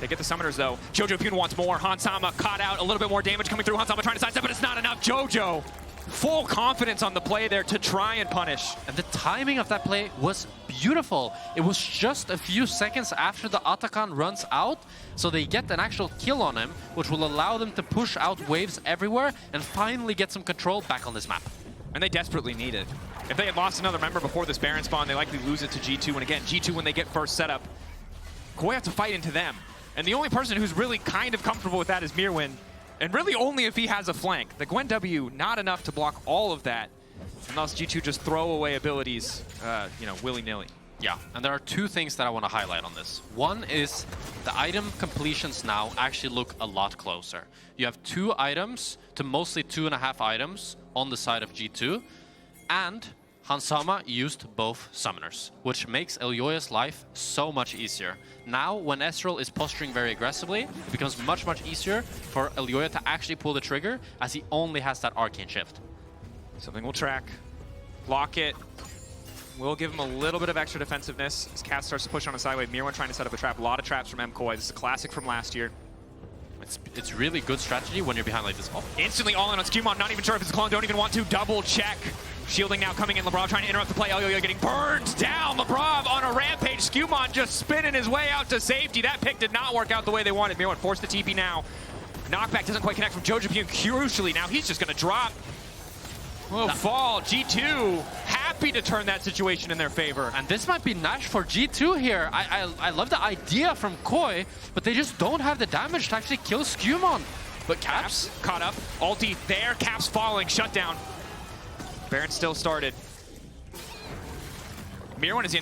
They get the summoners though. Jojopyun wants more. Hansama caught out. A little bit more damage coming through. Hansama trying to sidestep, but it's not enough. Jojo, full confidence on the play there to try and punish. And the timing of that play was beautiful. It was just a few seconds after the Atakan runs out, so they get an actual kill on him, which will allow them to push out waves everywhere and finally get some control back on this map. And they desperately need it. If they had lost another member before this Baron spawn, they likely lose it to G2. And again, G2, when they get first setup, KOI have to fight into them. And the only person who's really kind of comfortable with that is Myrwn. And really only if he has a flank. The Gwen W, not enough to block all of that. Unless G2 just throw away abilities, willy-nilly. Yeah, and there are two things that I want to highlight on this. One is the item completions now actually look a lot closer. You have 2 items to mostly 2.5 items on the side of G2, and Hansama used both summoners, which makes Elyoya's life so much easier. Now, when Ezreal is posturing very aggressively, it becomes much, much easier for Elyoya to actually pull the trigger, as he only has that arcane shift. Something will track. Block it. We'll give him a little bit of extra defensiveness as Cat starts to push on a sideway. Myrwn trying to set up a trap. A lot of traps from MKOI. This is a classic from last year. It's really good strategy when you're behind like this. Oh. Instantly all in on SkewMond. Not even sure if it's a clone. Don't even want to double check. Shielding now coming in. Labrov trying to interrupt the play. Elyoya getting burned down. Labrov on a rampage. SkewMond just spinning his way out to safety. That pick did not work out the way they wanted. Myrwn forced the TP now. Knockback doesn't quite connect from Jojopyun. Crucially, now he's just going to drop. Will fall. G2 happy to turn that situation in their favor. And this might be Nash for G2 here. I love the idea from KOI, but they just don't have the damage to actually kill SkewMond. But Caps caught up. Ulti there. Caps falling. Shutdown. Baron still started. Myrwn, is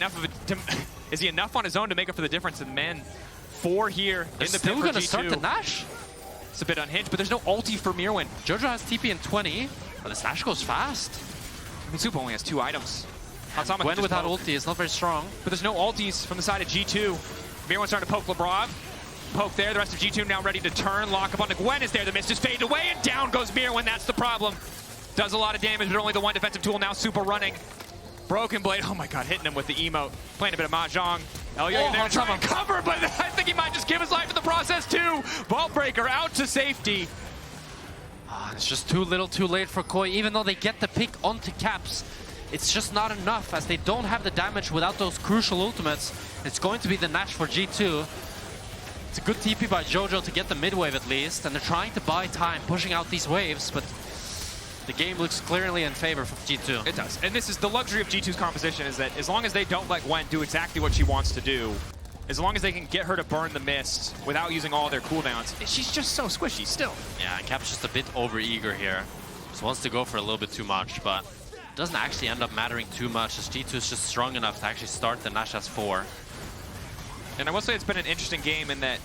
he enough on his own to make up for the difference in men? 4 here in the still going to start the Nash. It's a bit unhinged, but there's no ulti for Myrwn. Jojo has TP in 20, but this Nash goes fast. I mean, Supa only has 2 items. Gwen without ulti is not very strong. But there's no ultis from the side of G2. Myrwn starting to poke Labrov. Poke there. The rest of G2 now ready to turn. Lock up on the Gwen is there. The mist just faded away, and down goes Myrwn. That's the problem. Does a lot of damage, but only the one defensive tool. Now Supa running. Broken Blade. Oh my god, hitting him with the emote. Playing a bit of Mahjong. Elyoya there trying to cover, but I think he might just give his life in the process too. Vault Breaker out to safety. It's just too little too late for KOI. Even though they get the pick onto Caps, it's just not enough as they don't have the damage without those crucial ultimates. It's going to be the Nash for G2. It's a good TP by Jojo to get the mid wave at least, and they're trying to buy time, pushing out these waves, but the game looks clearly in favor for G2. It does. And this is the luxury of G2's composition, is that as long as they don't let Gwen do exactly what she wants to do, as long as they can get her to burn the mist without using all their cooldowns, she's just so squishy still. Yeah, and Cap's just a bit over-eager here. Just wants to go for a little bit too much, but it doesn't actually end up mattering too much as G2 is just strong enough to actually start the Nash as 4. And I will say it's been an interesting game in that,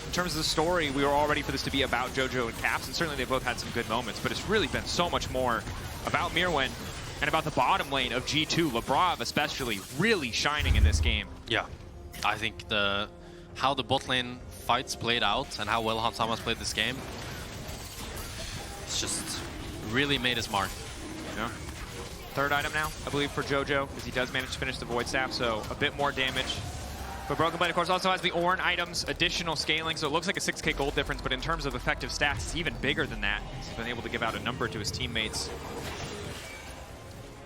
in terms of the story, we were all ready for this to be about Jojo and Caps, and certainly they both had some good moments, but it's really been so much more about Myrwn and about the bottom lane of G2. Labrov especially really shining in this game. Yeah, I think how the bot lane fights played out and how well Hansama's played this game, it's just really made his mark. Yeah. 3rd item now, I believe, for Jojo, because he does manage to finish the Void Staff, so a bit more damage. But Broken Blade, of course, also has the Ornn items, additional scaling, so it looks like a 6k gold difference, but in terms of effective stats, it's even bigger than that. He's been able to give out a number to his teammates.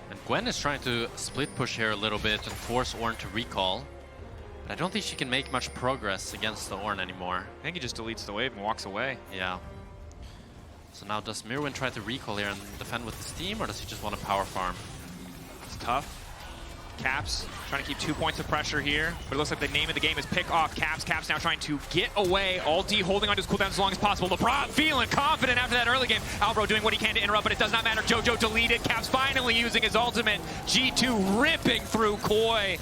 And Gwen is trying to split push here a little bit and force Ornn to recall. But I don't think she can make much progress against the Ornn anymore. I think he just deletes the wave and walks away. Yeah. So now does Myrwn try to recall here and defend with his team, or does he just want to power farm? It's tough. Caps trying to keep 2 points of pressure here, but it looks like the name of the game is pick off Caps. Caps now trying to get away. All D holding on to his cooldown as long as possible. Labrov feeling confident after that early game. Alvaro doing what he can to interrupt, but it does not matter. Jojo deleted. Caps finally using his ultimate. G2 ripping through KOI.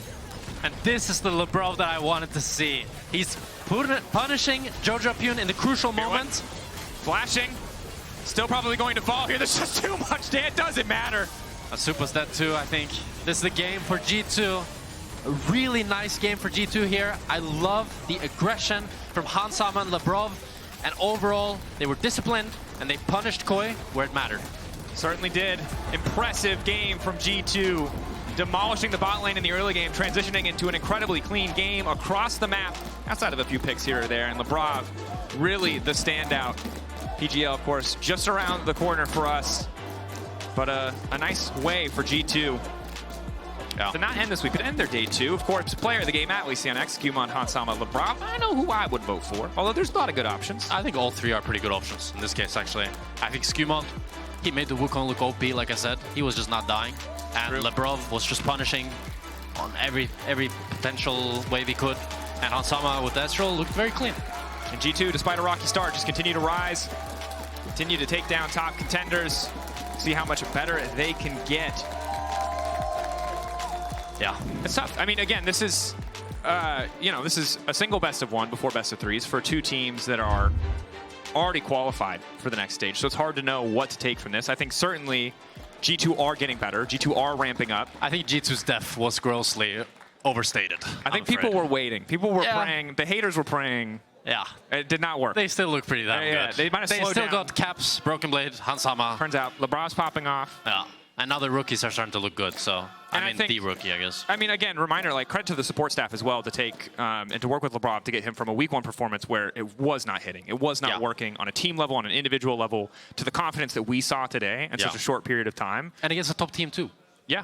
And this is the Labrov that I wanted to see. He's punishing Jojopyun in the crucial moments. Flashing. Still probably going to fall here. There's just too much damage. It doesn't matter. Supa's dead too, I think. This is the game for G2. A really nice game for G2 here. I love the aggression from Hansama and Labrov. And overall, they were disciplined and they punished KOI where it mattered. Certainly did. Impressive game from G2. Demolishing the bot lane in the early game, transitioning into an incredibly clean game across the map, outside of a few picks here or there. And Labrov, really the standout. PGL, of course, just around the corner for us. But a nice way for G2 to not end this week, but end their day 2. Of course, player of the game at LEC SkewMond, Hansama, Labrov. I know who I would vote for, although there's a lot of good options. I think all three are pretty good options in this case, actually. I think SkewMond, he made the Wukong look OP, like I said. He was just not dying. And Labrov was just punishing on every potential wave he could. And Hansama with Astral looked very clean. And G2, despite a rocky start, just continue to rise, continue to take down top contenders, see how much better they can get. Yeah, it's tough. I mean, again, this is, this is a single best of 1 before best of 3s for 2 teams that are already qualified for the next stage. So it's hard to know what to take from this. I think certainly G2 are getting better. G2 are ramping up. I think G2's death was grossly overstated. I think people were waiting. People were praying. The haters were praying. Yeah. It did not work. They still look pretty damn good. They might have slowed still down. got Caps, Broken Blade, Hansama. Turns out Labrov's popping off. Yeah. And now the rookies are starting to look good, so And I mean, think, the rookie, I guess. I mean, again, reminder, like, credit to the support staff as well to take and to work with Labrov to get him from a week 1 performance where it was not hitting. It was not working on a team level, on an individual level, to the confidence that we saw today in such a short period of time. And against a top team, too. Yeah.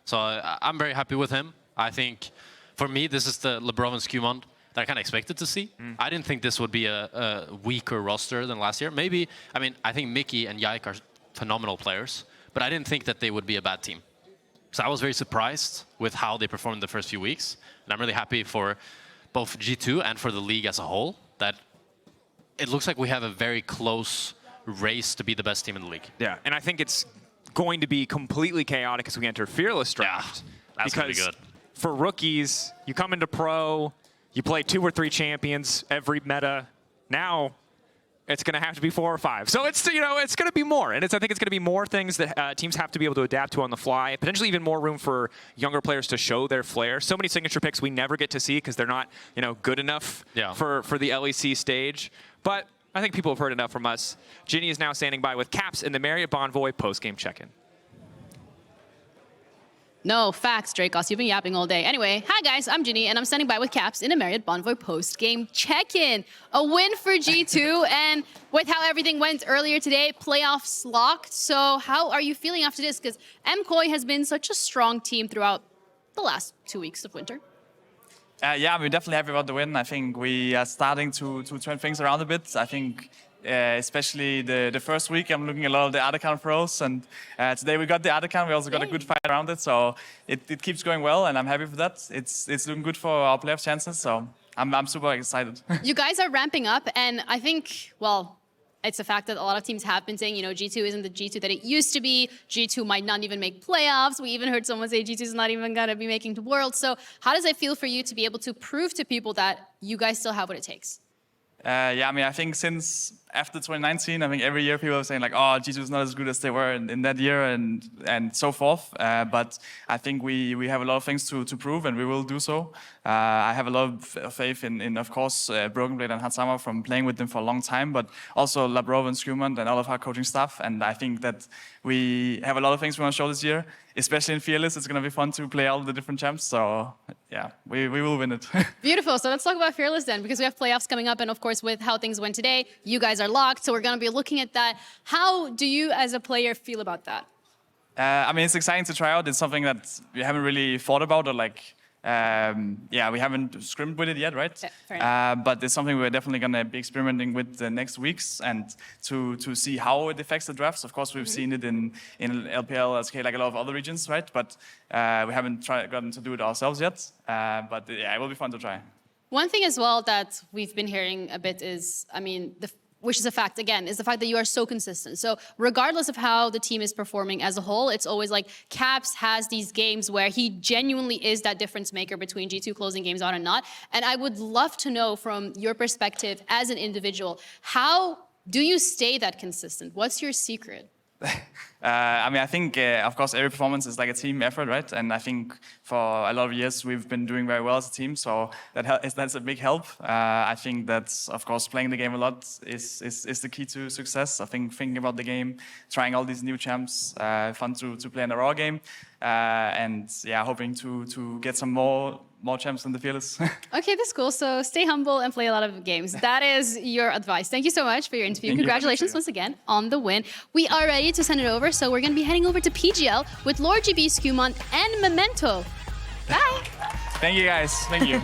So I'm very happy with him. I think, for me, this is the Labrov and SkewMond that I kind of expected to see. I didn't think this would be a weaker roster than last year. Maybe, I mean, I think Mickey and Yike are phenomenal players, but I didn't think that they would be a bad team. So I was very surprised with how they performed the first few weeks. And I'm really happy for both G2 and for the league as a whole that it looks like we have a very close race to be the best team in the league. Yeah, and I think it's going to be completely chaotic as we enter Fearless Draft. Yeah, that's going to be good. For rookies, you come into pro, you play 2 or 3 champions every meta. Now, it's going to have to be 4 or 5. So it's, it's going to be more. And I think it's going to be more things that teams have to be able to adapt to on the fly. Potentially even more room for younger players to show their flair. So many signature picks we never get to see because they're not, good enough for the LEC stage. But I think people have heard enough from us. Ginny is now standing by with Caps in the Marriott Bonvoy post-game check-in. No, facts, Drakos. You've been yapping all day. Anyway, hi guys, I'm Ginny, and I'm standing by with Caps in a Marriott Bonvoy post-game check-in. A win for G2, and with how everything went earlier today, playoffs locked. So how are you feeling after this? Because MKOI has been such a strong team throughout the last 2 weeks of winter. Yeah, we're definitely happy about the win. I think we are starting to turn things around a bit. I think especially the first week, I'm looking at a lot of the Adakan pros, and today we got the Adakan. We also got a good fight around it, so it keeps going well, and I'm happy for that. It's looking good for our playoff chances, so I'm super excited. You guys are ramping up, and I think, well, it's a fact that a lot of teams have been saying, G2 isn't the G2 that it used to be. G2 might not even make playoffs. We even heard someone say G2 is not even going to be making the Worlds. So how does it feel for you to be able to prove to people that you guys still have what it takes? Yeah, I mean, I think since after 2019, I think every year people are saying like, oh, G2 is not as good as they were in that year and so forth. But I think we have a lot of things to prove, and we will do so. I have a lot of faith in of course, Broken Blade and Hansama from playing with them for a long time, but also Labrov and SkewMond and all of our coaching staff. And I think that we have a lot of things we want to show this year, especially in Fearless. It's going to be fun to play all the different champs. So yeah, we will win it. Beautiful. So let's talk about Fearless then, because we have playoffs coming up. And of course, with how things went today, you guys are locked. So we're going to be looking at that. How do you as a player feel about that? I mean, it's exciting to try out. It's something that we haven't really thought about or like Yeah, we haven't scrimmed with it yet, right? Yeah, fair enough. But it's something we're definitely going to be experimenting with the next weeks and to see how it affects the drafts. Of course, we've seen it in LPL, SK, like a lot of other regions, right? But we haven't gotten to do it ourselves yet. But yeah, it will be fun to try. One thing as well that we've been hearing a bit is, I mean, which is a fact, again, is the fact that you are so consistent. So regardless of how the team is performing as a whole, it's always like Caps has these games where he genuinely is that difference maker between G2 closing games out and not. And I would love to know from your perspective as an individual, how do you stay that consistent? What's your secret? I mean, I think, of course, every performance is like a team effort, right? And I think for a lot of years, we've been doing very well as a team, so that's a big help. I think that, of course, playing the game a lot is the key to success. I think thinking about the game, trying all these new champs, fun to play in a raw game, and yeah, hoping to get some more champs in the Fearless. Okay, that's cool. So stay humble and play a lot of games. That is your advice. Thank you so much for your interview. Congratulations once again on the win. We are ready to send it over, so we're going to be heading over to PGL with Laure GB, SkewMond, and Memento. Bye. Thank you, guys. Thank you.